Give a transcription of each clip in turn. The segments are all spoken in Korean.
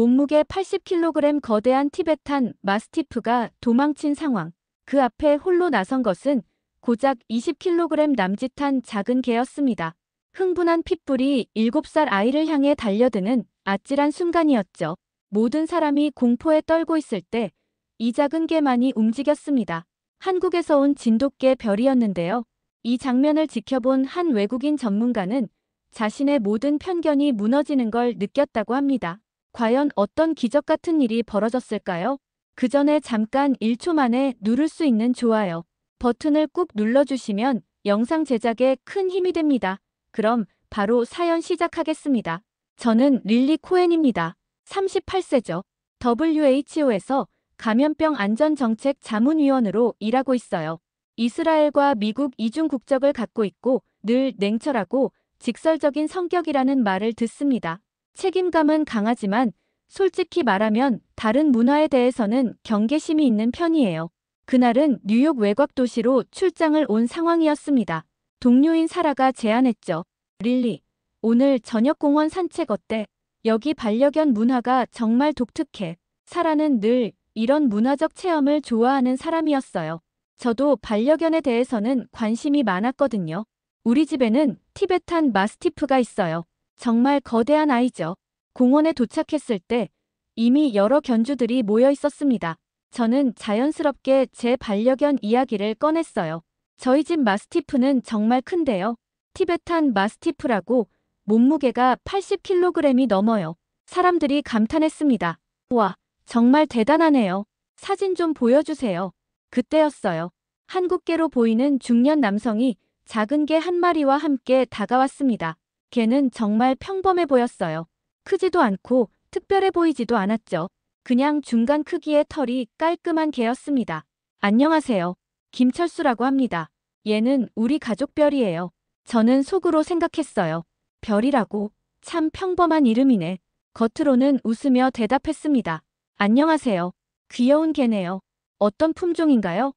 몸무게 80kg 거대한 티베탄 마스티프가 도망친 상황. 그 앞에 홀로 나선 것은 고작 20kg 남짓한 작은 개였습니다. 흥분한 핏불이 7살 아이를 향해 달려드는 아찔한 순간이었죠. 모든 사람이 공포에 떨고 있을 때 이 작은 개만이 움직였습니다. 한국에서 온 진돗개 별이었는데요. 이 장면을 지켜본 한 외국인 전문가는 자신의 모든 편견이 무너지는 걸 느꼈다고 합니다. 과연 어떤 기적 같은 일이 벌어졌을까요? 그 전에 잠깐 1초 만에 누를 수 있는 좋아요 버튼을 꾹 눌러주시면 영상 제작에 큰 힘이 됩니다. 그럼 바로 사연 시작하겠습니다. 저는 릴리 코엔입니다. 38세죠. WHO에서 감염병 안전정책 자문위원으로 일하고 있어요. 이스라엘과 미국 이중 국적을 갖고 있고 늘 냉철하고 직설적인 성격이라는 말을 듣습니다. 책임감은 강하지만 솔직히 말하면 다른 문화에 대해서는 경계심이 있는 편이에요. 그날은 뉴욕 외곽도시로 출장을 온 상황이었습니다. 동료인 사라가 제안했죠. 릴리, 오늘 저녁 공원 산책 어때? 여기 반려견 문화가 정말 독특해. 사라는 늘 이런 문화적 체험을 좋아하는 사람이었어요. 저도 반려견에 대해서는 관심이 많았거든요. 우리 집에는 티베탄 마스티프가 있어요. 정말 거대한 아이죠. 공원에 도착했을 때 이미 여러 견주들이 모여 있었습니다. 저는 자연스럽게 제 반려견 이야기를 꺼냈어요. 저희 집 마스티프는 정말 큰데요. 티베탄 마스티프라고 몸무게가 80kg이 넘어요. 사람들이 감탄했습니다. 와, 정말 대단하네요. 사진 좀 보여주세요. 그때였어요. 한국개로 보이는 중년 남성이 작은 개 한 마리와 함께 다가왔습니다. 개는 정말 평범해 보였어요. 크지도 않고 특별해 보이지도 않았죠. 그냥 중간 크기의 털이 깔끔한 개였습니다. 안녕하세요. 김철수라고 합니다. 얘는 우리 가족 별이에요. 저는 속으로 생각했어요. 별이라고? 참 평범한 이름이네. 겉으로는 웃으며 대답했습니다. 안녕하세요. 귀여운 개네요. 어떤 품종인가요?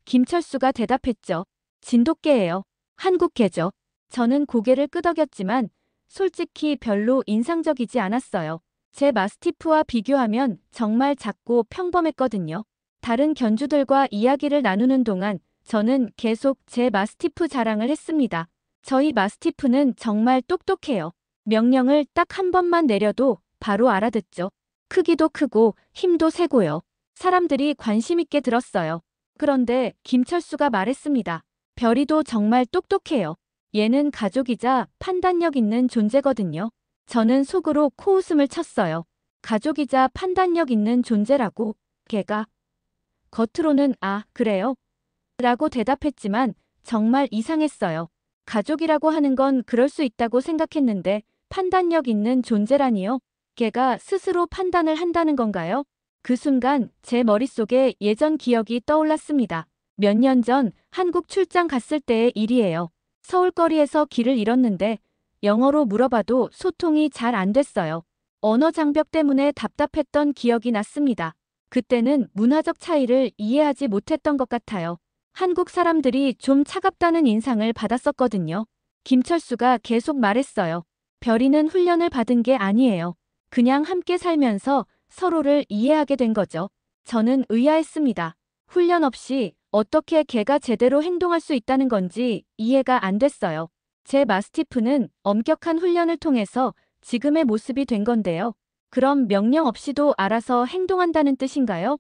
김철수가 대답했죠. 진돗개예요. 한국 개죠. 저는 고개를 끄덕였지만 솔직히 별로 인상적이지 않았어요. 제 마스티프와 비교하면 정말 작고 평범했거든요. 다른 견주들과 이야기를 나누는 동안 저는 계속 제 마스티프 자랑을 했습니다. 저희 마스티프는 정말 똑똑해요. 명령을 딱 한 번만 내려도 바로 알아듣죠. 크기도 크고 힘도 세고요. 사람들이 관심 있게 들었어요. 그런데 김철수가 말했습니다. 별이도 정말 똑똑해요. 얘는 가족이자 판단력 있는 존재거든요. 저는 속으로 코웃음을 쳤어요. 가족이자 판단력 있는 존재라고, 걔가. 겉으로는 아, 그래요? 라고 대답했지만 정말 이상했어요. 가족이라고 하는 건 그럴 수 있다고 생각했는데 판단력 있는 존재라니요? 걔가 스스로 판단을 한다는 건가요? 그 순간 제 머릿속에 예전 기억이 떠올랐습니다. 몇 년 전 한국 출장 갔을 때의 일이에요. 서울거리에서 길을 잃었는데 영어로 물어봐도 소통이 잘 안 됐어요. 언어 장벽 때문에 답답했던 기억이 났습니다. 그때는 문화적 차이를 이해하지 못했던 것 같아요. 한국 사람들이 좀 차갑다는 인상을 받았었거든요. 김철수가 계속 말했어요. 별이는 훈련을 받은 게 아니에요. 그냥 함께 살면서 서로를 이해하게 된 거죠. 저는 의아했습니다. 훈련 없이 어떻게 개가 제대로 행동할 수 있다는 건지 이해가 안 됐어요. 제 마스티프는 엄격한 훈련을 통해서 지금의 모습이 된 건데요. 그럼 명령 없이도 알아서 행동한다는 뜻인가요?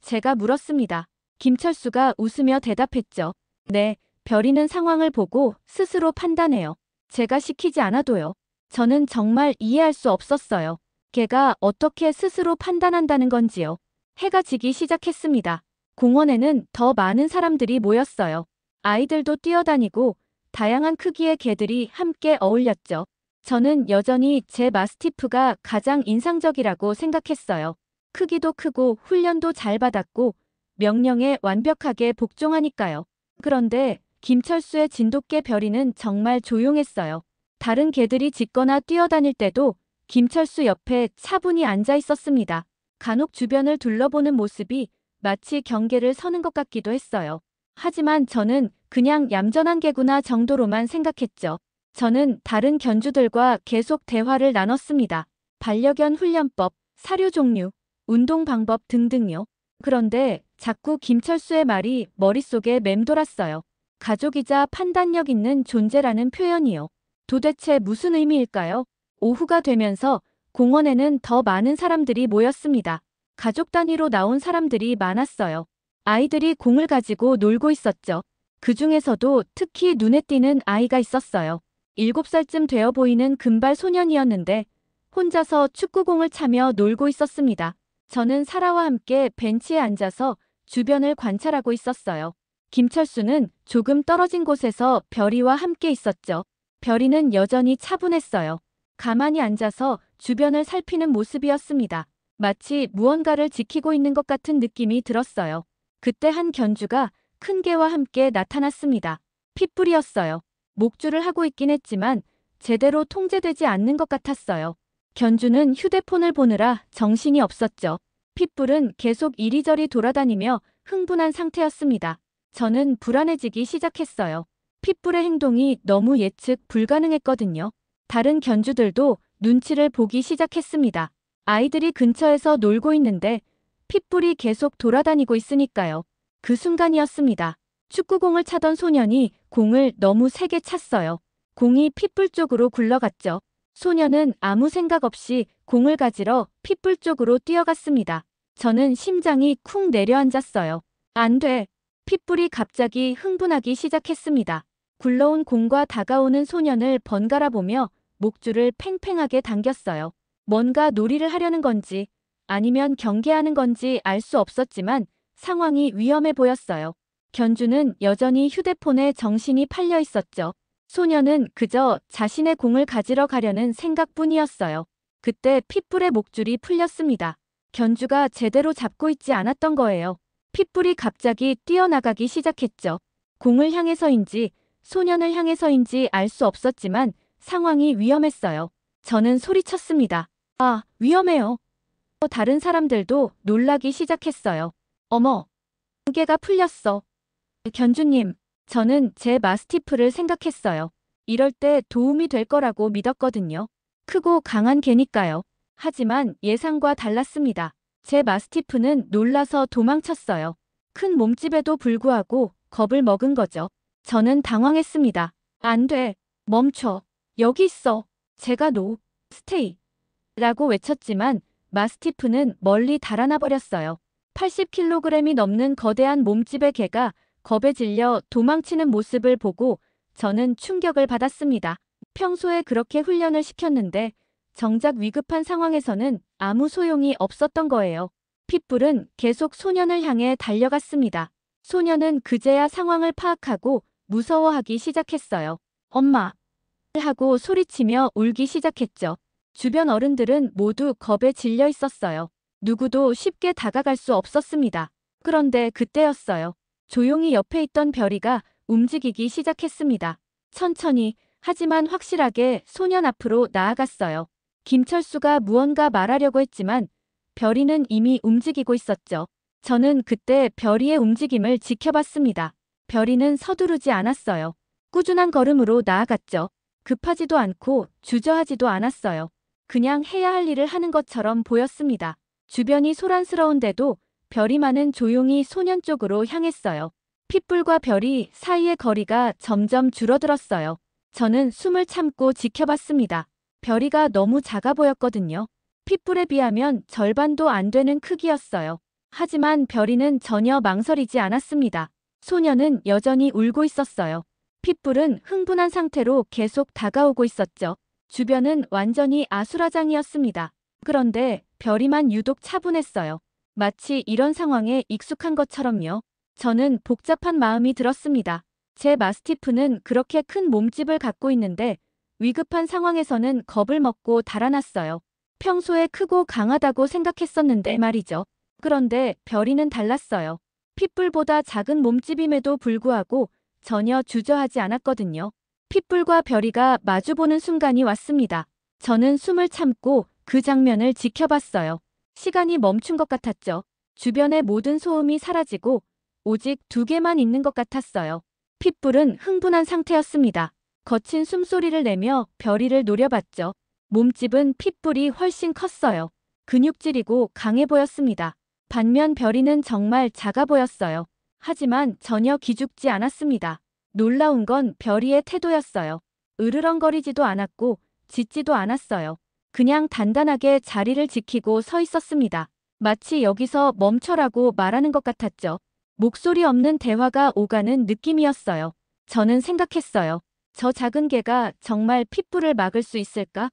제가 물었습니다. 김철수가 웃으며 대답했죠. 네, 별이는 상황을 보고 스스로 판단해요. 제가 시키지 않아도요. 저는 정말 이해할 수 없었어요. 개가 어떻게 스스로 판단한다는 건지요. 해가 지기 시작했습니다. 공원에는 더 많은 사람들이 모였어요. 아이들도 뛰어다니고 다양한 크기의 개들이 함께 어울렸죠. 저는 여전히 제 마스티프가 가장 인상적이라고 생각했어요. 크기도 크고 훈련도 잘 받았고 명령에 완벽하게 복종하니까요. 그런데 김철수의 진돗개 별이는 정말 조용했어요. 다른 개들이 짖거나 뛰어다닐 때도 김철수 옆에 차분히 앉아 있었습니다. 간혹 주변을 둘러보는 모습이 마치 경계를 서는 것 같기도 했어요. 하지만 저는 그냥 얌전한 개구나 정도로만 생각했죠. 저는 다른 견주들과 계속 대화를 나눴습니다. 반려견 훈련법, 사료 종류, 운동 방법 등등요. 그런데 자꾸 김철수의 말이 머릿속에 맴돌았어요. 가족이자 판단력 있는 존재라는 표현이요. 도대체 무슨 의미일까요? 오후가 되면서 공원에는 더 많은 사람들이 모였습니다. 가족 단위로 나온 사람들이 많았어요. 아이들이 공을 가지고 놀고 있었죠. 그 중에서도 특히 눈에 띄는 아이가 있었어요. 7살쯤 되어 보이는 금발 소년이었는데 혼자서 축구공을 차며 놀고 있었습니다. 저는 사라와 함께 벤치에 앉아서 주변을 관찰하고 있었어요. 김철수는 조금 떨어진 곳에서 별이와 함께 있었죠. 별이는 여전히 차분했어요. 가만히 앉아서 주변을 살피는 모습이었습니다. 마치 무언가를 지키고 있는 것 같은 느낌이 들었어요. 그때 한 견주가 큰 개와 함께 나타났습니다. 핏불이었어요. 목줄을 하고 있긴 했지만 제대로 통제되지 않는 것 같았어요. 견주는 휴대폰을 보느라 정신이 없었죠. 핏불은 계속 이리저리 돌아다니며 흥분한 상태였습니다. 저는 불안해지기 시작했어요. 핏불의 행동이 너무 예측 불가능했거든요. 다른 견주들도 눈치를 보기 시작했습니다. 아이들이 근처에서 놀고 있는데 핏불이 계속 돌아다니고 있으니까요. 그 순간이었습니다. 축구공을 차던 소년이 공을 너무 세게 찼어요. 공이 핏불 쪽으로 굴러갔죠. 소년은 아무 생각 없이 공을 가지러 핏불 쪽으로 뛰어갔습니다. 저는 심장이 쿵 내려앉았어요. 안 돼. 핏불이 갑자기 흥분하기 시작했습니다. 굴러온 공과 다가오는 소년을 번갈아 보며 목줄을 팽팽하게 당겼어요. 뭔가 놀이를 하려는 건지 아니면 경계하는 건지 알 수 없었지만 상황이 위험해 보였어요. 견주는 여전히 휴대폰에 정신이 팔려 있었죠. 소년은 그저 자신의 공을 가지러 가려는 생각뿐이었어요. 그때 핏불의 목줄이 풀렸습니다. 견주가 제대로 잡고 있지 않았던 거예요. 핏불이 갑자기 뛰어나가기 시작했죠. 공을 향해서인지 소년을 향해서인지 알 수 없었지만 상황이 위험했어요. 저는 소리쳤습니다. 아, 위험해요. 다른 사람들도 놀라기 시작했어요. 어머, 무게가 풀렸어. 견주님, 저는 제 마스티프를 생각했어요. 이럴 때 도움이 될 거라고 믿었거든요. 크고 강한 개니까요. 하지만 예상과 달랐습니다. 제 마스티프는 놀라서 도망쳤어요. 큰 몸집에도 불구하고 겁을 먹은 거죠. 저는 당황했습니다. 안 돼. 멈춰. 여기 있어. 제가 스테이. 라고 외쳤지만 마스티프는 멀리 달아나 버렸어요. 80kg이 넘는 거대한 몸집의 개가 겁에 질려 도망치는 모습을 보고 저는 충격을 받았습니다. 평소에 그렇게 훈련을 시켰는데 정작 위급한 상황에서는 아무 소용이 없었던 거예요. 핏불은 계속 소년을 향해 달려갔습니다. 소년은 그제야 상황을 파악하고 무서워하기 시작했어요. 엄마! 하고 소리치며 울기 시작했죠. 주변 어른들은 모두 겁에 질려 있었어요. 누구도 쉽게 다가갈 수 없었습니다. 그런데 그때였어요. 조용히 옆에 있던 별이가 움직이기 시작했습니다. 천천히 하지만 확실하게 소년 앞으로 나아갔어요. 김철수가 무언가 말하려고 했지만 별이는 이미 움직이고 있었죠. 저는 그때 별이의 움직임을 지켜봤습니다. 별이는 서두르지 않았어요. 꾸준한 걸음으로 나아갔죠. 급하지도 않고 주저하지도 않았어요. 그냥 해야 할 일을 하는 것처럼 보였습니다. 주변이 소란스러운데도 별이만은 조용히 소년 쪽으로 향했어요. 핏불과 별이 사이의 거리가 점점 줄어들었어요. 저는 숨을 참고 지켜봤습니다. 별이가 너무 작아 보였거든요. 핏불에 비하면 절반도 안 되는 크기였어요. 하지만 별이는 전혀 망설이지 않았습니다. 소년은 여전히 울고 있었어요. 핏불은 흥분한 상태로 계속 다가오고 있었죠. 주변은 완전히 아수라장이었습니다. 그런데 별이만 유독 차분했어요. 마치 이런 상황에 익숙한 것처럼요. 저는 복잡한 마음이 들었습니다. 제 마스티프는 그렇게 큰 몸집을 갖고 있는데 위급한 상황에서는 겁을 먹고 달아났어요. 평소에 크고 강하다고 생각했었는데 말이죠. 그런데 별이는 달랐어요. 핏불보다 작은 몸집임에도 불구하고 전혀 주저하지 않았거든요. 핏불과 별이가 마주보는 순간이 왔습니다. 저는 숨을 참고 그 장면을 지켜봤어요. 시간이 멈춘 것 같았죠. 주변의 모든 소음이 사라지고 오직 두 개만 있는 것 같았어요. 핏불은 흥분한 상태였습니다. 거친 숨소리를 내며 별이를 노려봤죠. 몸집은 핏불이 훨씬 컸어요. 근육질이고 강해 보였습니다. 반면 별이는 정말 작아 보였어요. 하지만 전혀 기죽지 않았습니다. 놀라운 건 별이의 태도였어요. 으르렁거리지도 않았고 짖지도 않았어요. 그냥 단단하게 자리를 지키고 서 있었습니다. 마치 여기서 멈춰라고 말하는 것 같았죠. 목소리 없는 대화가 오가는 느낌이었어요. 저는 생각했어요. 저 작은 개가 정말 핏불을 막을 수 있을까?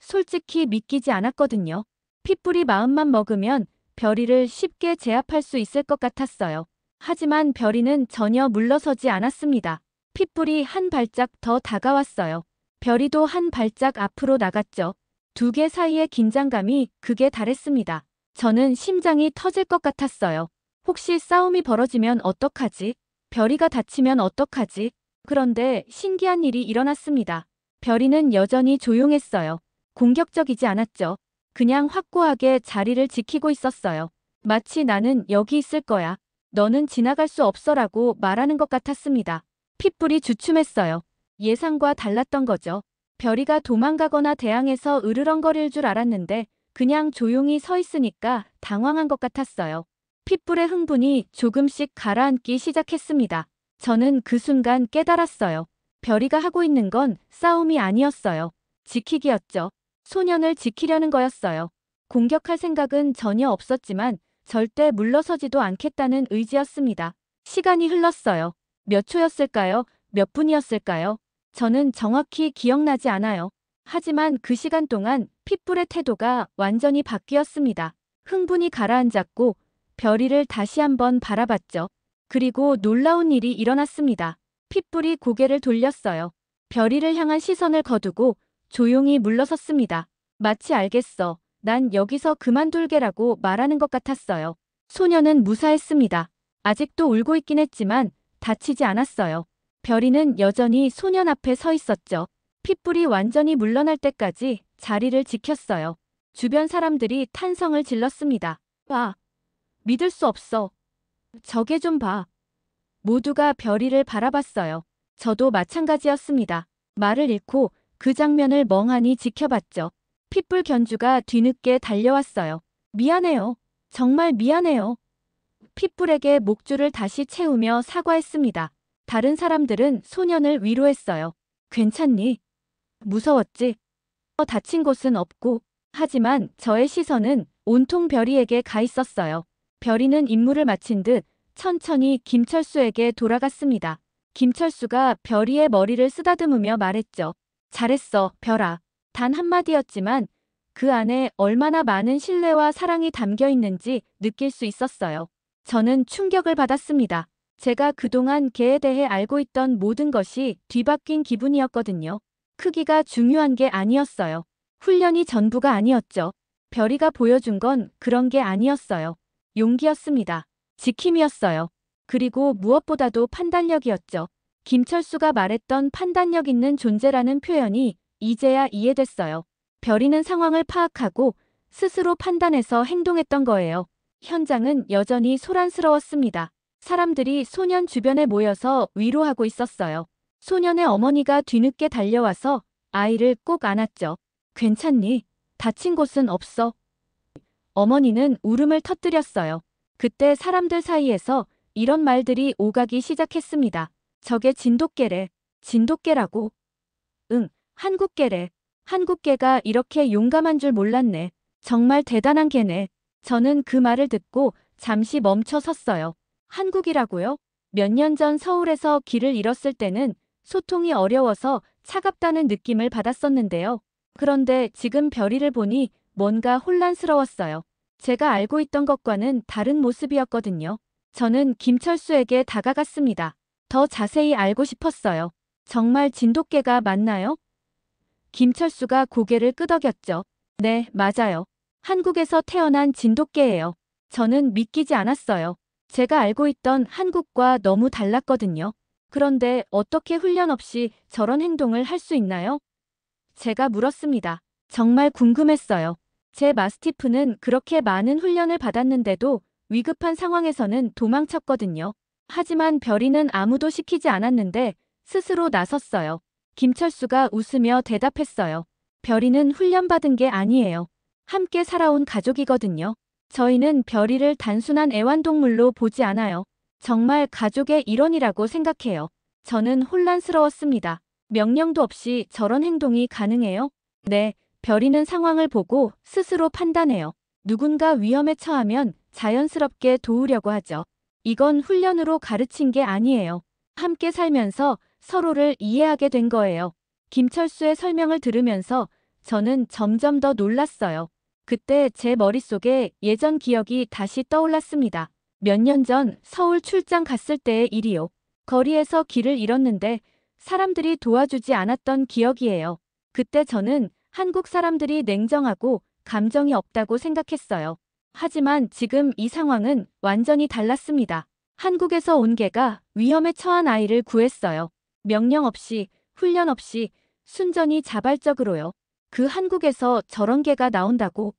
솔직히 믿기지 않았거든요. 핏불이 마음만 먹으면 별이를 쉽게 제압할 수 있을 것 같았어요. 하지만 별이는 전혀 물러서지 않았습니다. 핏불이 한 발짝 더 다가왔어요. 별이도 한 발짝 앞으로 나갔죠. 두 개 사이의 긴장감이 극에 달했습니다. 저는 심장이 터질 것 같았어요. 혹시 싸움이 벌어지면 어떡하지? 별이가 다치면 어떡하지? 그런데 신기한 일이 일어났습니다. 별이는 여전히 조용했어요. 공격적이지 않았죠. 그냥 확고하게 자리를 지키고 있었어요. 마치 나는 여기 있을 거야. 너는 지나갈 수 없어라고 말하는 것 같았습니다. 핏불이 주춤했어요. 예상과 달랐던 거죠. 별이가 도망가거나 대항해서 으르렁거릴 줄 알았는데 그냥 조용히 서 있으니까 당황한 것 같았어요. 핏불의 흥분이 조금씩 가라앉기 시작했습니다. 저는 그 순간 깨달았어요. 별이가 하고 있는 건 싸움이 아니었어요. 지키기였죠. 소년을 지키려는 거였어요. 공격할 생각은 전혀 없었지만 절대 물러서지도 않겠다는 의지였습니다. 시간이 흘렀어요. 몇 초였을까요? 몇 분이었을까요? 저는 정확히 기억나지 않아요. 하지만 그 시간 동안 핏불의 태도가 완전히 바뀌었습니다. 흥분이 가라앉았고 별이를 다시 한번 바라봤죠. 그리고 놀라운 일이 일어났습니다. 핏불이 고개를 돌렸어요. 별이를 향한 시선을 거두고 조용히 물러섰습니다. 마치 알겠어. 난 여기서 그만둘게라고 말하는 것 같았어요. 소녀는 무사했습니다. 아직도 울고 있긴 했지만 다치지 않았어요. 별이는 여전히 소년 앞에 서 있었죠. 핏불이 완전히 물러날 때까지 자리를 지켰어요. 주변 사람들이 탄성을 질렀습니다. 와, 믿을 수 없어. 저게 좀 봐. 모두가 별이를 바라봤어요. 저도 마찬가지였습니다. 말을 잃고 그 장면을 멍하니 지켜봤죠. 핏불 견주가 뒤늦게 달려왔어요. 미안해요. 정말 미안해요. 핏불에게 목줄을 다시 채우며 사과했습니다. 다른 사람들은 소년을 위로했어요. 괜찮니? 무서웠지? 다친 곳은 없고. 하지만 저의 시선은 온통 별이에게 가 있었어요. 별이는 임무를 마친 듯 천천히 김철수에게 돌아갔습니다. 김철수가 별이의 머리를 쓰다듬으며 말했죠. 잘했어, 별아. 단 한마디였지만 그 안에 얼마나 많은 신뢰와 사랑이 담겨 있는지 느낄 수 있었어요. 저는 충격을 받았습니다. 제가 그동안 개에 대해 알고 있던 모든 것이 뒤바뀐 기분이었거든요. 크기가 중요한 게 아니었어요. 훈련이 전부가 아니었죠. 별이가 보여준 건 그런 게 아니었어요. 용기였습니다. 지킴이었어요. 그리고 무엇보다도 판단력이었죠. 김철수가 말했던 판단력 있는 존재라는 표현이 이제야 이해됐어요. 별이는 상황을 파악하고 스스로 판단해서 행동했던 거예요. 현장은 여전히 소란스러웠습니다. 사람들이 소년 주변에 모여서 위로하고 있었어요. 소년의 어머니가 뒤늦게 달려와서 아이를 꼭 안았죠. 괜찮니? 다친 곳은 없어. 어머니는 울음을 터뜨렸어요. 그때 사람들 사이에서 이런 말들이 오가기 시작했습니다. 저게 진돗개래. 진돗개라고? 응, 한국개래. 한국개가 이렇게 용감한 줄 몰랐네. 정말 대단한 개네. 저는 그 말을 듣고 잠시 멈춰 섰어요. 한국이라고요? 몇 년 전 서울에서 길을 잃었을 때는 소통이 어려워서 차갑다는 느낌을 받았었는데요. 그런데 지금 별이를 보니 뭔가 혼란스러웠어요. 제가 알고 있던 것과는 다른 모습이었거든요. 저는 김철수에게 다가갔습니다. 더 자세히 알고 싶었어요. 정말 진돗개가 맞나요? 김철수가 고개를 끄덕였죠. 네, 맞아요. 한국에서 태어난 진돗개예요. 저는 믿기지 않았어요. 제가 알고 있던 한국과 너무 달랐거든요. 그런데 어떻게 훈련 없이 저런 행동을 할 수 있나요? 제가 물었습니다. 정말 궁금했어요. 제 마스티프는 그렇게 많은 훈련을 받았는데도 위급한 상황에서는 도망쳤거든요. 하지만 별이는 아무도 시키지 않았는데 스스로 나섰어요. 김철수가 웃으며 대답했어요. 별이는 훈련받은 게 아니에요. 함께 살아온 가족이거든요. 저희는 별이를 단순한 애완동물로 보지 않아요. 정말 가족의 일원이라고 생각해요. 저는 혼란스러웠습니다. 명령도 없이 저런 행동이 가능해요? 네, 별이는 상황을 보고 스스로 판단해요. 누군가 위험에 처하면 자연스럽게 도우려고 하죠. 이건 훈련으로 가르친 게 아니에요. 함께 살면서 서로를 이해하게 된 거예요. 김철수의 설명을 들으면서 저는 점점 더 놀랐어요. 그때 제 머릿속에 예전 기억이 다시 떠올랐습니다. 몇 년 전 서울 출장 갔을 때의 일이요. 거리에서 길을 잃었는데 사람들이 도와주지 않았던 기억이에요. 그때 저는 한국 사람들이 냉정하고 감정이 없다고 생각했어요. 하지만 지금 이 상황은 완전히 달랐습니다. 한국에서 온 개가 위험에 처한 아이를 구했어요. 명령 없이, 훈련 없이, 순전히 자발적으로요. 그 한국에서 저런 개가 나온다고?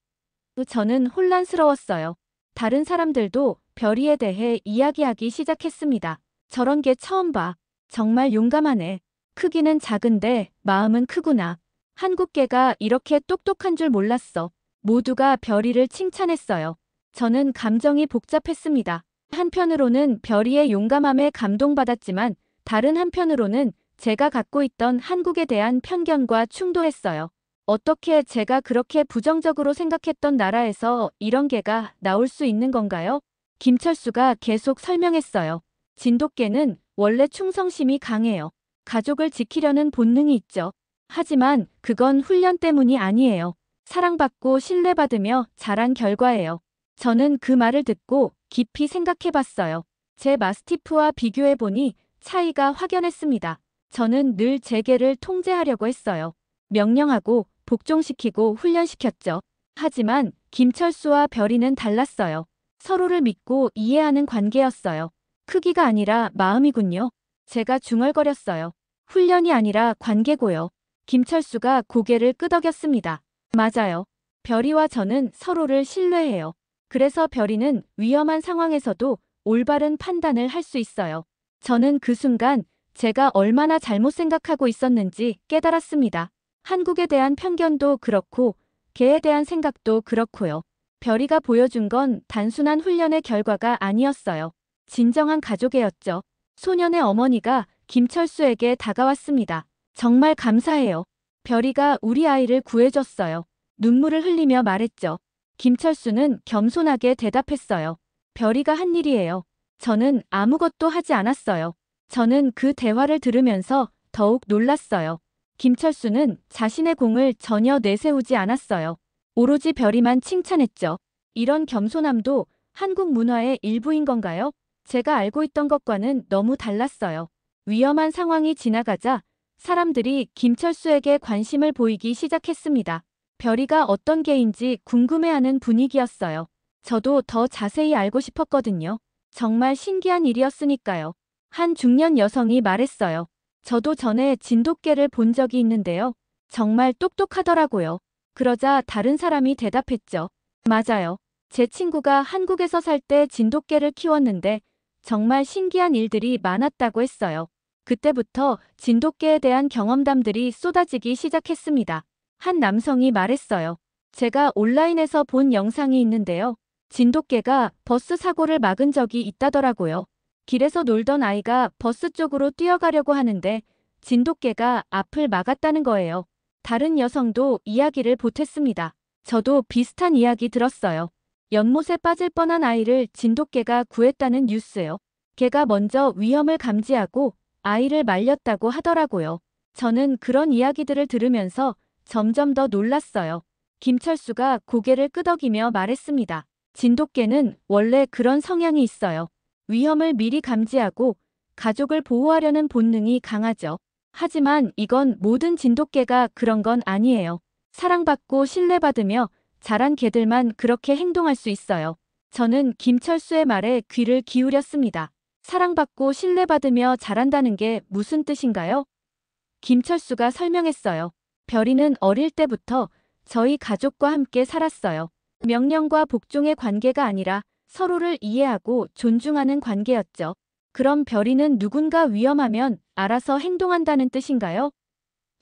저는 혼란스러웠어요. 다른 사람들도 별이에 대해 이야기하기 시작했습니다. 저런 개 처음 봐. 정말 용감하네. 크기는 작은데 마음은 크구나. 한국 개가 이렇게 똑똑한 줄 몰랐어. 모두가 별이를 칭찬했어요. 저는 감정이 복잡했습니다. 한편으로는 별이의 용감함에 감동받았지만 다른 한편으로는 제가 갖고 있던 한국에 대한 편견과 충돌했어요. 어떻게 제가 그렇게 부정적으로 생각했던 나라에서 이런 개가 나올 수 있는 건가요? 김철수가 계속 설명했어요. 진돗개는 원래 충성심이 강해요. 가족을 지키려는 본능이 있죠. 하지만 그건 훈련 때문이 아니에요. 사랑받고 신뢰받으며 자란 결과예요. 저는 그 말을 듣고 깊이 생각해봤어요. 제 마스티프와 비교해보니 차이가 확연했습니다. 저는 늘 제 개를 통제하려고 했어요. 명령하고 복종시키고 훈련시켰죠. 하지만 김철수와 별이는 달랐어요. 서로를 믿고 이해하는 관계였어요. 크기가 아니라 마음이군요. 제가 중얼거렸어요. 훈련이 아니라 관계고요. 김철수가 고개를 끄덕였습니다. 맞아요. 별이와 저는 서로를 신뢰해요. 그래서 별이는 위험한 상황에서도 올바른 판단을 할 수 있어요. 저는 그 순간 제가 얼마나 잘못 생각하고 있었는지 깨달았습니다. 한국에 대한 편견도 그렇고 개에 대한 생각도 그렇고요. 별이가 보여준 건 단순한 훈련의 결과가 아니었어요. 진정한 가족애였죠. 소년의 어머니가 김철수에게 다가왔습니다. 정말 감사해요. 별이가 우리 아이를 구해줬어요. 눈물을 흘리며 말했죠. 김철수는 겸손하게 대답했어요. 별이가 한 일이에요. 저는 아무것도 하지 않았어요. 저는 그 대화를 들으면서 더욱 놀랐어요. 김철수는 자신의 공을 전혀 내세우지 않았어요. 오로지 별이만 칭찬했죠. 이런 겸손함도 한국 문화의 일부인 건가요? 제가 알고 있던 것과는 너무 달랐어요. 위험한 상황이 지나가자 사람들이 김철수에게 관심을 보이기 시작했습니다. 별이가 어떤 개인지 궁금해하는 분위기였어요. 저도 더 자세히 알고 싶었거든요. 정말 신기한 일이었으니까요. 한 중년 여성이 말했어요. 저도 전에 진돗개를 본 적이 있는데요. 정말 똑똑하더라고요. 그러자 다른 사람이 대답했죠. 맞아요. 제 친구가 한국에서 살 때 진돗개를 키웠는데 정말 신기한 일들이 많았다고 했어요. 그때부터 진돗개에 대한 경험담들이 쏟아지기 시작했습니다. 한 남성이 말했어요. 제가 온라인에서 본 영상이 있는데요. 진돗개가 버스 사고를 막은 적이 있다더라고요. 길에서 놀던 아이가 버스 쪽으로 뛰어가려고 하는데 진돗개가 앞을 막았다는 거예요. 다른 여성도 이야기를 보탰습니다. 저도 비슷한 이야기 들었어요. 연못에 빠질 뻔한 아이를 진돗개가 구했다는 뉴스요. 개가 먼저 위험을 감지하고 아이를 말렸다고 하더라고요. 저는 그런 이야기들을 들으면서 점점 더 놀랐어요. 김철수가 고개를 끄덕이며 말했습니다. 진돗개는 원래 그런 성향이 있어요. 위험을 미리 감지하고 가족을 보호하려는 본능이 강하죠. 하지만 이건 모든 진돗개가 그런 건 아니에요. 사랑받고 신뢰받으며 자란 개들만 그렇게 행동할 수 있어요. 저는 김철수의 말에 귀를 기울였습니다. 사랑받고 신뢰받으며 자란다는 게 무슨 뜻인가요? 김철수가 설명했어요. 별이는 어릴 때부터 저희 가족과 함께 살았어요. 명령과 복종의 관계가 아니라 서로를 이해하고 존중하는 관계였죠. 그럼 별이는 누군가 위험하면 알아서 행동한다는 뜻인가요?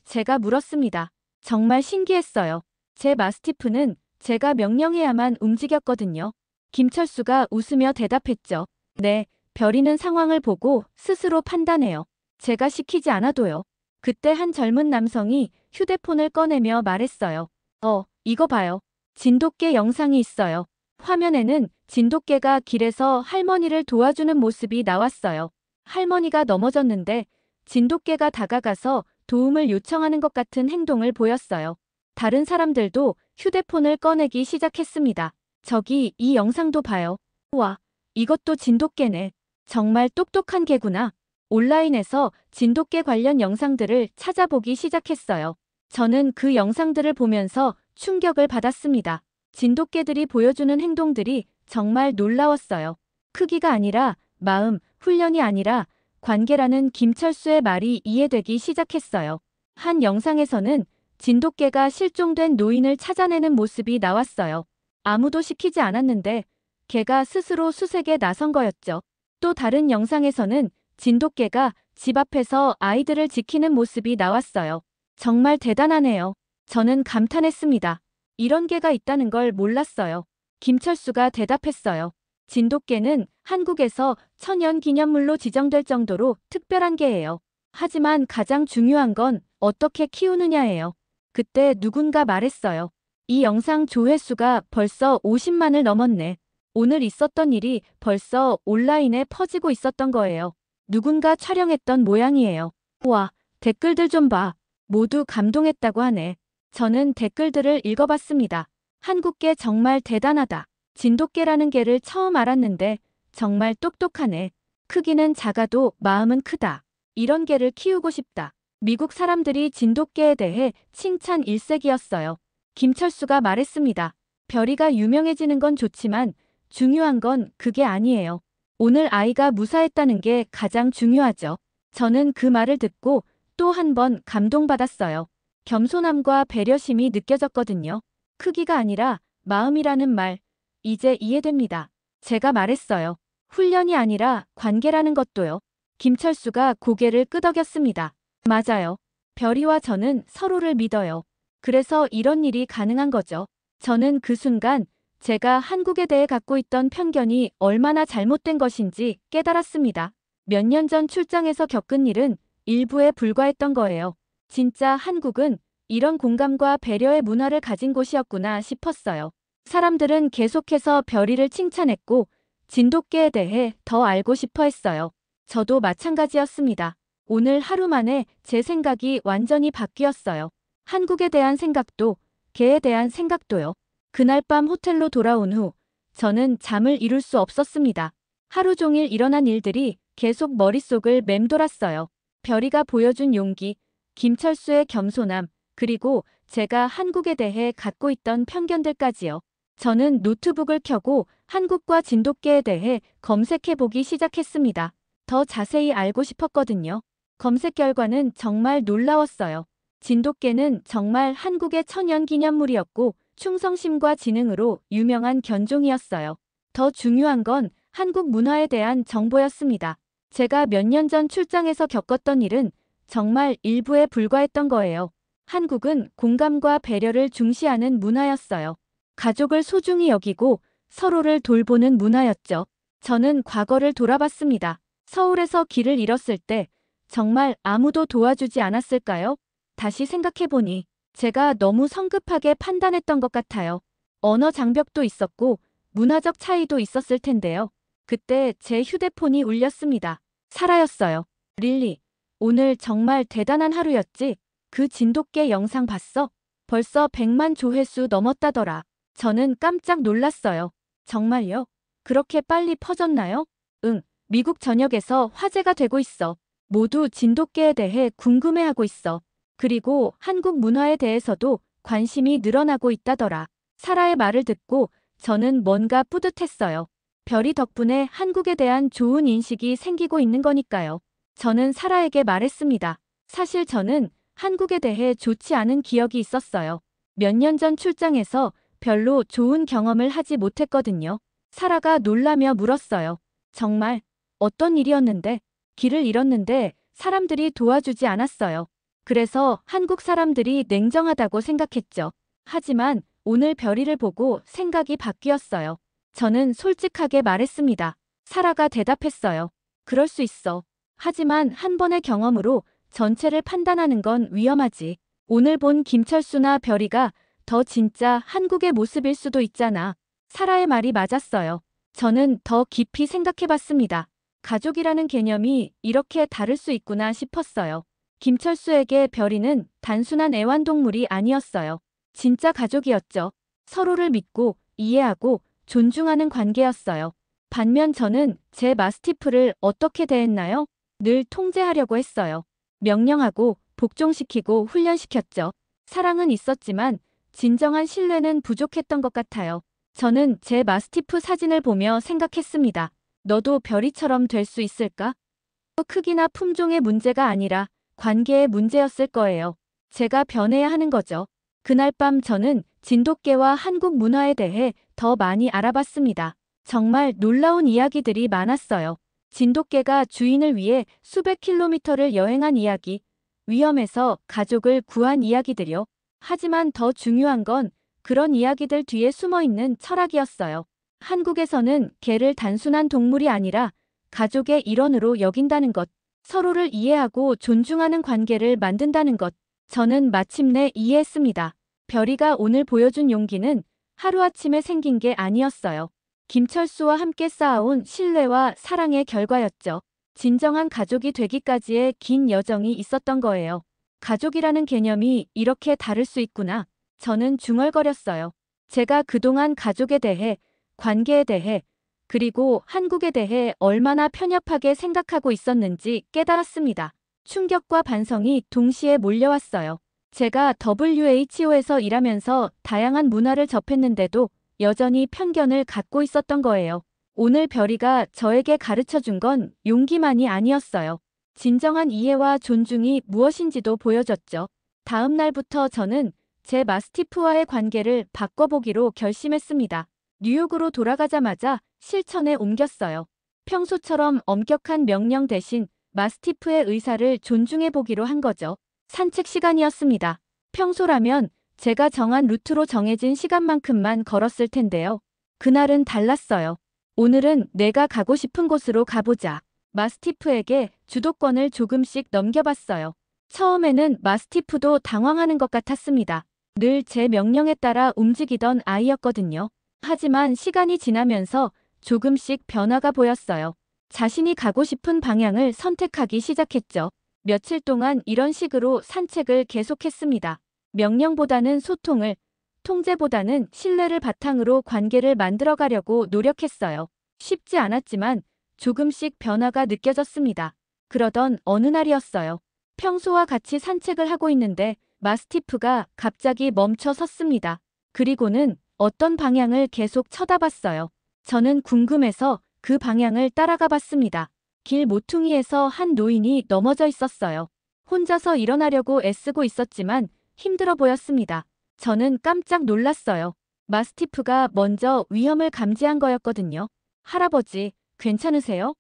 제가 물었습니다. 정말 신기했어요. 제 마스티프는 제가 명령해야만 움직였거든요. 김철수가 웃으며 대답했죠. 네, 별이는 상황을 보고 스스로 판단해요. 제가 시키지 않아도요. 그때 한 젊은 남성이 휴대폰을 꺼내며 말했어요. 이거 봐요. 진돗개 영상이 있어요. 화면에는 진돗개가 길에서 할머니를 도와주는 모습이 나왔어요. 할머니가 넘어졌는데 진돗개가 다가가서 도움을 요청하는 것 같은 행동을 보였어요. 다른 사람들도 휴대폰을 꺼내기 시작했습니다. 저기 이 영상도 봐요. 와, 이것도 진돗개네. 정말 똑똑한 개구나. 온라인에서 진돗개 관련 영상들을 찾아보기 시작했어요. 저는 그 영상들을 보면서 충격을 받았습니다. 진돗개들이 보여주는 행동들이 정말 놀라웠어요. 크기가 아니라 마음, 훈련이 아니라 관계라는 김철수의 말이 이해되기 시작했어요. 한 영상에서는 진돗개가 실종된 노인을 찾아내는 모습이 나왔어요. 아무도 시키지 않았는데 개가 스스로 수색에 나선 거였죠. 또 다른 영상에서는 진돗개가 집 앞에서 아이들을 지키는 모습이 나왔어요. 정말 대단하네요. 저는 감탄했습니다. 이런 개가 있다는 걸 몰랐어요. 김철수가 대답했어요. 진돗개는 한국에서 천연기념물로 지정될 정도로 특별한 개예요. 하지만 가장 중요한 건 어떻게 키우느냐예요. 그때 누군가 말했어요. 이 영상 조회수가 벌써 50만을 넘었네. 오늘 있었던 일이 벌써 온라인에 퍼지고 있었던 거예요. 누군가 촬영했던 모양이에요. 우와, 댓글들 좀 봐. 모두 감동했다고 하네. 저는 댓글들을 읽어봤습니다. 한국개 정말 대단하다. 진돗개라는 개를 처음 알았는데 정말 똑똑하네. 크기는 작아도 마음은 크다. 이런 개를 키우고 싶다. 미국 사람들이 진돗개에 대해 칭찬 일색이었어요. 김철수가 말했습니다. 별이가 유명해지는 건 좋지만 중요한 건 그게 아니에요. 오늘 아이가 무사했다는 게 가장 중요하죠. 저는 그 말을 듣고 또 한 번 감동받았어요. 겸손함과 배려심이 느껴졌거든요. 크기가 아니라 마음이라는 말, 이제 이해됩니다. 제가 말했어요. 훈련이 아니라 관계라는 것도요. 김철수가 고개를 끄덕였습니다. 맞아요. 별이와 저는 서로를 믿어요. 그래서 이런 일이 가능한 거죠. 저는 그 순간 제가 한국에 대해 갖고 있던 편견이 얼마나 잘못된 것인지 깨달았습니다. 몇 년 전 출장에서 겪은 일은 일부에 불과했던 거예요. 진짜 한국은 이런 공감과 배려의 문화를 가진 곳이었구나 싶었어요. 사람들은 계속해서 별이를 칭찬했고 진돗개에 대해 더 알고 싶어 했어요. 저도 마찬가지였습니다. 오늘 하루 만에 제 생각이 완전히 바뀌었어요. 한국에 대한 생각도, 개에 대한 생각도요. 그날 밤 호텔로 돌아온 후 저는 잠을 이룰 수 없었습니다. 하루 종일 일어난 일들이 계속 머릿속을 맴돌았어요. 별이가 보여준 용기, 김철수의 겸손함, 그리고 제가 한국에 대해 갖고 있던 편견들까지요. 저는 노트북을 켜고 한국과 진돗개에 대해 검색해보기 시작했습니다. 더 자세히 알고 싶었거든요. 검색 결과는 정말 놀라웠어요. 진돗개는 정말 한국의 천연기념물이었고 충성심과 지능으로 유명한 견종이었어요. 더 중요한 건 한국 문화에 대한 정보였습니다. 제가 몇 년 전 출장에서 겪었던 일은 정말 일부에 불과했던 거예요. 한국은 공감과 배려를 중시하는 문화였어요. 가족을 소중히 여기고 서로를 돌보는 문화였죠. 저는 과거를 돌아봤습니다. 서울에서 길을 잃었을 때 정말 아무도 도와주지 않았을까요? 다시 생각해보니 제가 너무 성급하게 판단했던 것 같아요. 언어 장벽도 있었고 문화적 차이도 있었을 텐데요. 그때 제 휴대폰이 울렸습니다. 사라였어요. 릴리, 오늘 정말 대단한 하루였지? 그 진돗개 영상 봤어? 벌써 100만 조회수 넘었다더라. 저는 깜짝 놀랐어요. 정말요? 그렇게 빨리 퍼졌나요? 응, 미국 전역에서 화제가 되고 있어. 모두 진돗개에 대해 궁금해하고 있어. 그리고 한국 문화에 대해서도 관심이 늘어나고 있다더라. 사라의 말을 듣고 저는 뭔가 뿌듯했어요. 별이 덕분에 한국에 대한 좋은 인식이 생기고 있는 거니까요. 저는 사라에게 말했습니다. 사실 저는 한국에 대해 좋지 않은 기억이 있었어요. 몇 년 전 출장에서 별로 좋은 경험을 하지 못했거든요. 사라가 놀라며 물었어요. 정말? 어떤 일이었는데? 길을 잃었는데 사람들이 도와주지 않았어요. 그래서 한국 사람들이 냉정하다고 생각했죠. 하지만 오늘 별이를 보고 생각이 바뀌었어요. 저는 솔직하게 말했습니다. 사라가 대답했어요. 그럴 수 있어. 하지만 한 번의 경험으로 전체를 판단하는 건 위험하지. 오늘 본 김철수나 별이가 더 진짜 한국의 모습일 수도 있잖아. 사라의 말이 맞았어요. 저는 더 깊이 생각해봤습니다. 가족이라는 개념이 이렇게 다를 수 있구나 싶었어요. 김철수에게 별이는 단순한 애완동물이 아니었어요. 진짜 가족이었죠. 서로를 믿고 이해하고 존중하는 관계였어요. 반면 저는 제 마스티프를 어떻게 대했나요? 늘 통제하려고 했어요. 명령하고 복종시키고 훈련시켰죠. 사랑은 있었지만 진정한 신뢰는 부족했던 것 같아요. 저는 제 마스티프 사진을 보며 생각했습니다. 너도 별이처럼 될 수 있을까? 크기나 품종의 문제가 아니라 관계의 문제였을 거예요. 제가 변해야 하는 거죠. 그날 밤 저는 진돗개와 한국 문화에 대해 더 많이 알아봤습니다. 정말 놀라운 이야기들이 많았어요. 진돗개가 주인을 위해 수백 킬로미터를 여행한 이야기, 위험해서 가족을 구한 이야기들이요. 하지만 더 중요한 건 그런 이야기들 뒤에 숨어있는 철학이었어요. 한국에서는 개를 단순한 동물이 아니라 가족의 일원으로 여긴다는 것, 서로를 이해하고 존중하는 관계를 만든다는 것, 저는 마침내 이해했습니다. 별이가 오늘 보여준 용기는 하루아침에 생긴 게 아니었어요. 김철수와 함께 쌓아온 신뢰와 사랑의 결과였죠. 진정한 가족이 되기까지의 긴 여정이 있었던 거예요. 가족이라는 개념이 이렇게 다를 수 있구나. 저는 중얼거렸어요. 제가 그동안 가족에 대해, 관계에 대해, 그리고 한국에 대해 얼마나 편협하게 생각하고 있었는지 깨달았습니다. 충격과 반성이 동시에 몰려왔어요. 제가 WHO에서 일하면서 다양한 문화를 접했는데도 여전히 편견을 갖고 있었던 거예요. 오늘 별이가 저에게 가르쳐 준 건 용기만이 아니었어요. 진정한 이해와 존중이 무엇인지도 보여줬죠. 다음 날부터 저는 제 마스티프와의 관계를 바꿔보기로 결심했습니다. 뉴욕으로 돌아가자마자 실천에 옮겼어요. 평소처럼 엄격한 명령 대신 마스티프의 의사를 존중해보기로 한 거죠. 산책 시간이었습니다. 평소라면 제가 정한 루트로 정해진 시간만큼만 걸었을 텐데요. 그날은 달랐어요. 오늘은 내가 가고 싶은 곳으로 가보자. 마스티프에게 주도권을 조금씩 넘겨봤어요. 처음에는 마스티프도 당황하는 것 같았습니다. 늘 제 명령에 따라 움직이던 아이였거든요. 하지만 시간이 지나면서 조금씩 변화가 보였어요. 자신이 가고 싶은 방향을 선택하기 시작했죠. 며칠 동안 이런 식으로 산책을 계속했습니다. 명령보다는 소통을, 통제보다는 신뢰를 바탕으로 관계를 만들어가려고 노력했어요. 쉽지 않았지만 조금씩 변화가 느껴졌습니다. 그러던 어느 날이었어요. 평소와 같이 산책을 하고 있는데 마스티프가 갑자기 멈춰 섰습니다. 그리고는 어떤 방향을 계속 쳐다봤어요. 저는 궁금해서 그 방향을 따라가 봤습니다. 길 모퉁이에서 한 노인이 넘어져 있었어요. 혼자서 일어나려고 애쓰고 있었지만 힘들어 보였습니다. 저는 깜짝 놀랐어요. 마스티프가 먼저 위험을 감지한 거였거든요. 할아버지, 괜찮으세요?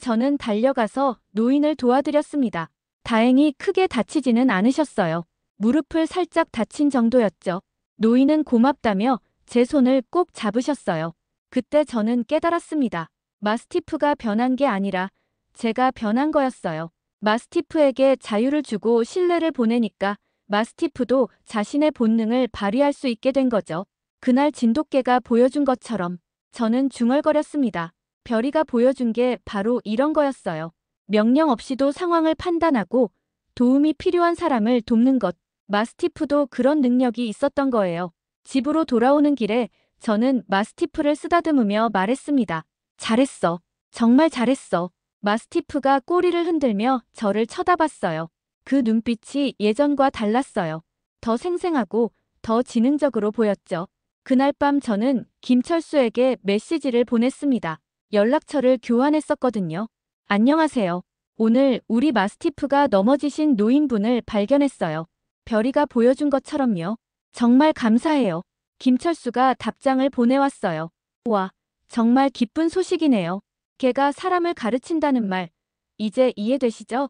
저는 달려가서 노인을 도와드렸습니다. 다행히 크게 다치지는 않으셨어요. 무릎을 살짝 다친 정도였죠. 노인은 고맙다며 제 손을 꼭 잡으셨어요. 그때 저는 깨달았습니다. 마스티프가 변한 게 아니라 제가 변한 거였어요. 마스티프에게 자유를 주고 신뢰를 보내니까 마스티프도 자신의 본능을 발휘할 수 있게 된 거죠. 그날 진돗개가 보여준 것처럼 저는 중얼거렸습니다. 별이가 보여준 게 바로 이런 거였어요. 명령 없이도 상황을 판단하고 도움이 필요한 사람을 돕는 것. 마스티프도 그런 능력이 있었던 거예요. 집으로 돌아오는 길에 저는 마스티프를 쓰다듬으며 말했습니다. 잘했어. 정말 잘했어. 마스티프가 꼬리를 흔들며 저를 쳐다봤어요. 그 눈빛이 예전과 달랐어요. 더 생생하고 더 지능적으로 보였죠. 그날 밤 저는 김철수에게 메시지를 보냈습니다. 연락처를 교환했었거든요. 안녕하세요. 오늘 우리 마스티프가 넘어지신 노인분을 발견했어요. 별이가 보여준 것처럼요. 정말 감사해요. 김철수가 답장을 보내왔어요. 와, 정말 기쁜 소식이네요. 걔가 사람을 가르친다는 말, 이제 이해되시죠?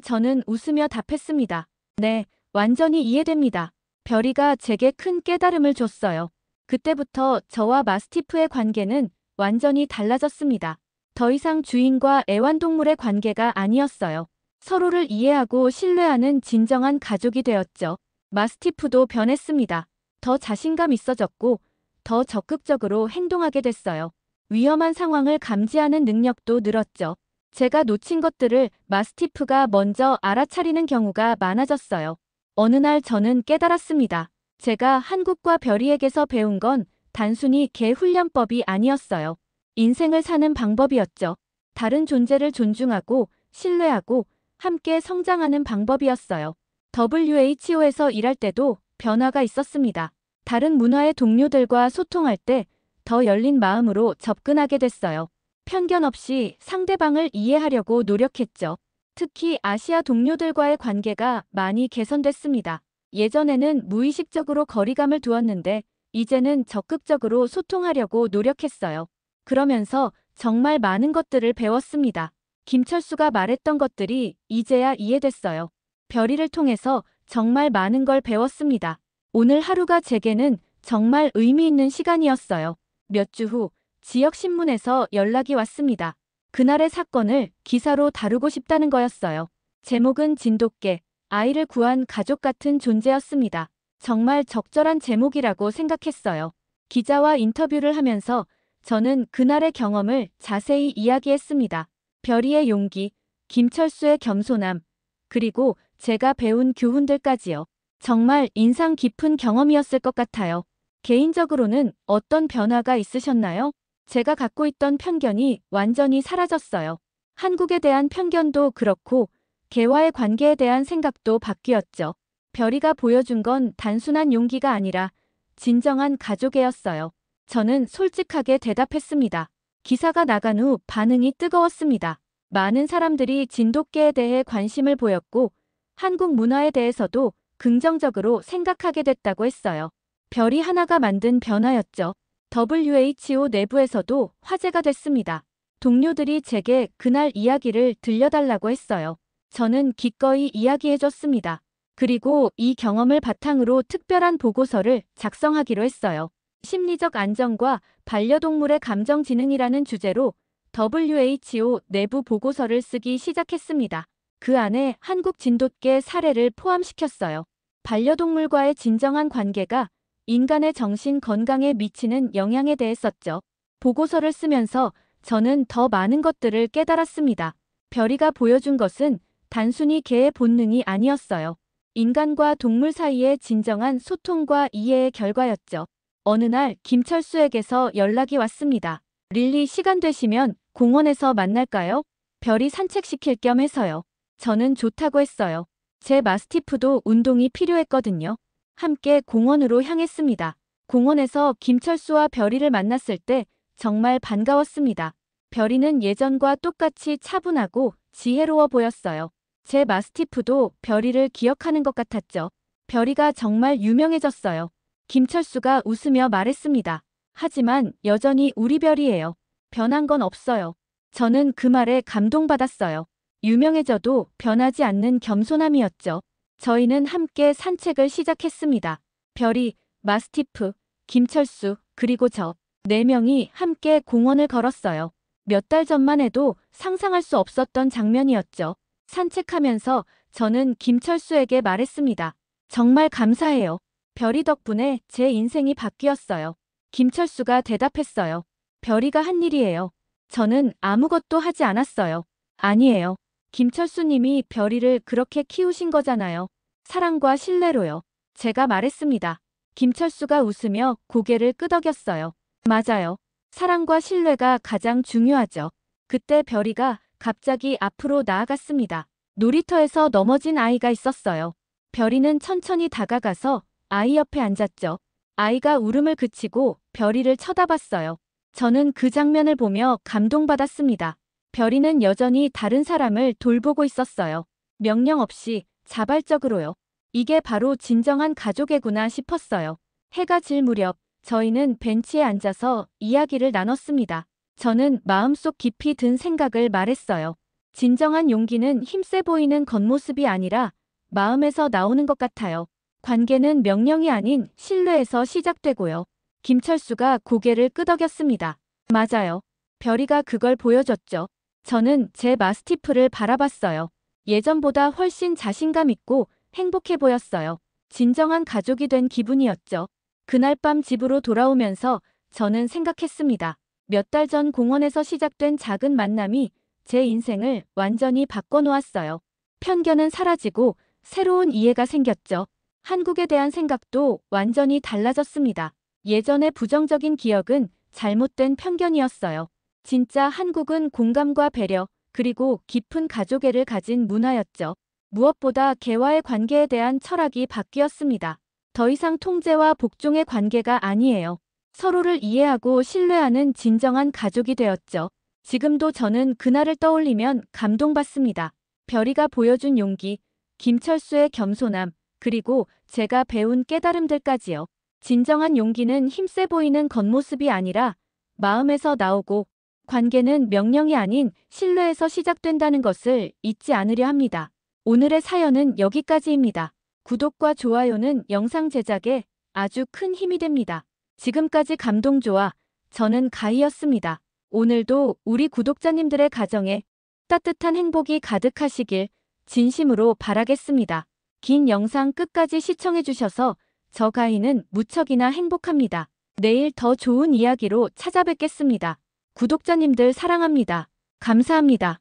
저는 웃으며 답했습니다. 네, 완전히 이해됩니다. 별이가 제게 큰 깨달음을 줬어요. 그때부터 저와 마스티프의 관계는 완전히 달라졌습니다. 더 이상 주인과 애완동물의 관계가 아니었어요. 서로를 이해하고 신뢰하는 진정한 가족이 되었죠. 마스티프도 변했습니다. 더 자신감 있어졌고 더 적극적으로 행동하게 됐어요. 위험한 상황을 감지하는 능력도 늘었죠. 제가 놓친 것들을 마스티프가 먼저 알아차리는 경우가 많아졌어요. 어느 날 저는 깨달았습니다. 제가 한국과 별이에게서 배운 건 단순히 개 훈련법이 아니었어요. 인생을 사는 방법이었죠. 다른 존재를 존중하고 신뢰하고 함께 성장하는 방법이었어요. WHO에서 일할 때도 변화가 있었습니다. 다른 문화의 동료들과 소통할 때 더 열린 마음으로 접근하게 됐어요. 편견 없이 상대방을 이해하려고 노력했죠. 특히 아시아 동료들과의 관계가 많이 개선됐습니다. 예전에는 무의식적으로 거리감을 두었는데 이제는 적극적으로 소통하려고 노력했어요. 그러면서 정말 많은 것들을 배웠습니다. 김철수가 말했던 것들이 이제야 이해됐어요. 별이를 통해서 정말 많은 걸 배웠습니다. 오늘 하루가 제게는 정말 의미 있는 시간이었어요. 몇 주 후 지역신문에서 연락이 왔습니다. 그날의 사건을 기사로 다루고 싶다는 거였어요. 제목은 진돗개, 아이를 구한 가족 같은 존재였습니다. 정말 적절한 제목이라고 생각했어요. 기자와 인터뷰를 하면서 저는 그날의 경험을 자세히 이야기했습니다. 별이의 용기, 김철수의 겸손함, 그리고 제가 배운 교훈들까지요. 정말 인상 깊은 경험이었을 것 같아요. 개인적으로는 어떤 변화가 있으셨나요? 제가 갖고 있던 편견이 완전히 사라졌어요. 한국에 대한 편견도 그렇고 개와의 관계에 대한 생각도 바뀌었죠. 별이가 보여준 건 단순한 용기가 아니라 진정한 가족애였어요. 저는 솔직하게 대답했습니다. 기사가 나간 후 반응이 뜨거웠습니다. 많은 사람들이 진돗개에 대해 관심을 보였고 한국 문화에 대해서도 긍정적으로 생각하게 됐다고 했어요. 별이 하나가 만든 변화였죠. WHO 내부에서도 화제가 됐습니다. 동료들이 제게 그날 이야기를 들려달라고 했어요. 저는 기꺼이 이야기해줬습니다. 그리고 이 경험을 바탕으로 특별한 보고서를 작성하기로 했어요. 심리적 안정과 반려동물의 감정지능이라는 주제로 WHO 내부 보고서를 쓰기 시작했습니다. 그 안에 한국 진돗개 사례를 포함시켰어요. 반려동물과의 진정한 관계가 인간의 정신 건강에 미치는 영향에 대해 썼죠. 보고서를 쓰면서 저는 더 많은 것들을 깨달았습니다. 별이가 보여준 것은 단순히 개의 본능이 아니었어요. 인간과 동물 사이의 진정한 소통과 이해의 결과였죠. 어느 날 김철수에게서 연락이 왔습니다. 릴리 시간 되시면 공원에서 만날까요? 별이 산책시킬 겸 해서요. 저는 좋다고 했어요. 제 마스티프도 운동이 필요했거든요. 함께 공원으로 향했습니다. 공원에서 김철수와 별이를 만났을 때 정말 반가웠습니다. 별이는 예전과 똑같이 차분하고 지혜로워 보였어요. 제 마스티프도 별이를 기억하는 것 같았죠. 별이가 정말 유명해졌어요. 김철수가 웃으며 말했습니다. 하지만 여전히 우리 별이에요. 변한 건 없어요. 저는 그 말에 감동받았어요. 유명해져도 변하지 않는 겸손함이었죠. 저희는 함께 산책을 시작했습니다. 별이, 마스티프, 김철수, 그리고 저 4명이 함께 공원을 걸었어요. 몇 달 전만 해도 상상할 수 없었던 장면이었죠. 산책하면서 저는 김철수에게 말했습니다. 정말 감사해요. 별이 덕분에 제 인생이 바뀌었어요. 김철수가 대답했어요. 별이가 한 일이에요. 저는 아무것도 하지 않았어요. 아니에요. 김철수님이 별이를 그렇게 키우신 거잖아요. 사랑과 신뢰로요. 제가 말했습니다. 김철수가 웃으며 고개를 끄덕였어요. 맞아요. 사랑과 신뢰가 가장 중요하죠. 그때 별이가 갑자기 앞으로 나아갔습니다. 놀이터에서 넘어진 아이가 있었어요. 별이는 천천히 다가가서 아이 옆에 앉았죠. 아이가 울음을 그치고 별이를 쳐다봤어요. 저는 그 장면을 보며 감동받았습니다. 별이는 여전히 다른 사람을 돌보고 있었어요. 명령 없이 자발적으로요. 이게 바로 진정한 가족애구나 싶었어요. 해가 질 무렵 저희는 벤치에 앉아서 이야기를 나눴습니다. 저는 마음속 깊이 든 생각을 말했어요. 진정한 용기는 힘세 보이는 겉모습이 아니라 마음에서 나오는 것 같아요. 관계는 명령이 아닌 신뢰에서 시작되고요. 김철수가 고개를 끄덕였습니다. 맞아요. 별이가 그걸 보여줬죠. 저는 제 마스티프를 바라봤어요. 예전보다 훨씬 자신감 있고 행복해 보였어요. 진정한 가족이 된 기분이었죠. 그날 밤 집으로 돌아오면서 저는 생각했습니다. 몇 달 전 공원에서 시작된 작은 만남이 제 인생을 완전히 바꿔놓았어요. 편견은 사라지고 새로운 이해가 생겼죠. 한국에 대한 생각도 완전히 달라졌습니다. 예전의 부정적인 기억은 잘못된 편견이었어요. 진짜 한국은 공감과 배려, 그리고 깊은 가족애를 가진 문화였죠. 무엇보다 개와의 관계에 대한 철학이 바뀌었습니다. 더 이상 통제와 복종의 관계가 아니에요. 서로를 이해하고 신뢰하는 진정한 가족이 되었죠. 지금도 저는 그날을 떠올리면 감동받습니다. 별이가 보여준 용기, 김철수의 겸손함, 그리고 제가 배운 깨달음들까지요. 진정한 용기는 힘세 보이는 겉모습이 아니라 마음에서 나오고 관계는 명령이 아닌 신뢰에서 시작된다는 것을 잊지 않으려 합니다. 오늘의 사연은 여기까지입니다. 구독과 좋아요는 영상 제작에 아주 큰 힘이 됩니다. 지금까지 감동조아, 저는 가희였습니다. 오늘도 우리 구독자님들의 가정에 따뜻한 행복이 가득하시길 진심으로 바라겠습니다. 긴 영상 끝까지 시청해주셔서 저 가희는 무척이나 행복합니다. 내일 더 좋은 이야기로 찾아뵙겠습니다. 구독자님들 사랑합니다. 감사합니다.